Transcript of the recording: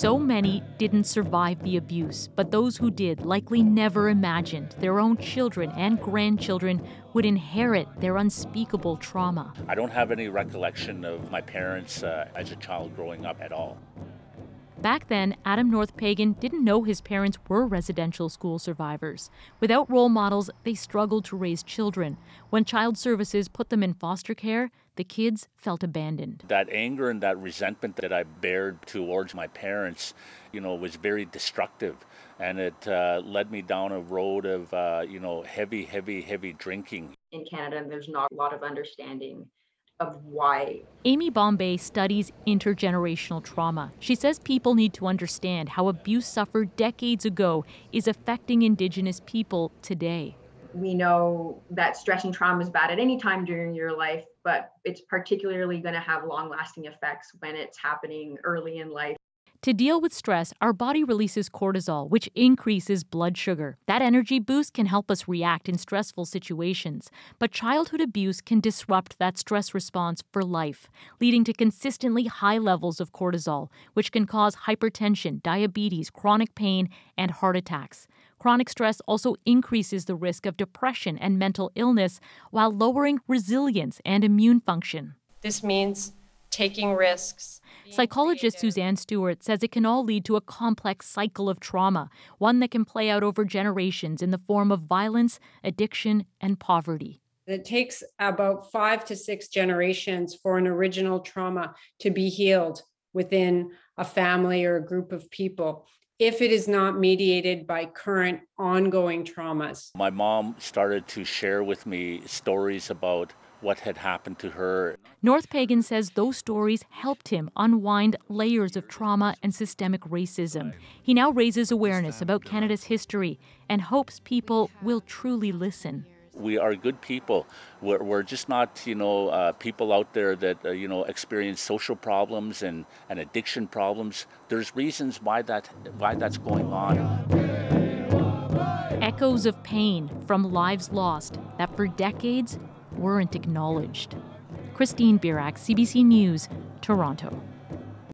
So many didn't survive the abuse, but those who did likely never imagined their own children and grandchildren would inherit their unspeakable trauma. I don't have any recollection of my parents as a child growing up at all. Back then, Adam North Pagan didn't know his parents were residential school survivors. Without role models, they struggled to raise children. When child services put them in foster care, the kids felt abandoned. That anger and that resentment that I bared towards my parents, was very destructive. And it led me down a road of, heavy drinking. In Canada, there's not a lot of understanding of why. Amy Bombay studies intergenerational trauma. She says people need to understand how abuse suffered decades ago is affecting Indigenous people today. We know that stress and trauma is bad at any time during your life, but it's particularly going to have long-lasting effects when it's happening early in life. To deal with stress, our body releases cortisol, which increases blood sugar. That energy boost can help us react in stressful situations. But childhood abuse can disrupt that stress response for life, leading to consistently high levels of cortisol, which can cause hypertension, diabetes, chronic pain, and heart attacks. Chronic stress also increases the risk of depression and mental illness while lowering resilience and immune function. This means taking risks. Psychologist Suzanne Stewart says it can all lead to a complex cycle of trauma, one that can play out over generations in the form of violence, addiction, and poverty. It takes about 5 to 6 generations for an original trauma to be healed within a family or a group of people, if it is not mediated by current ongoing traumas. My mom started to share with me stories about what had happened to her. North Pagan says those stories helped him unwind layers of trauma and systemic racism. He now raises awareness about Canada's history and hopes people will truly listen. We are good people. We're just not, people out there that, experience social problems and addiction problems. There's reasons why that's going on. Echoes of pain from lives lost that for decades weren't acknowledged. Christine Birak, CBC News, Toronto.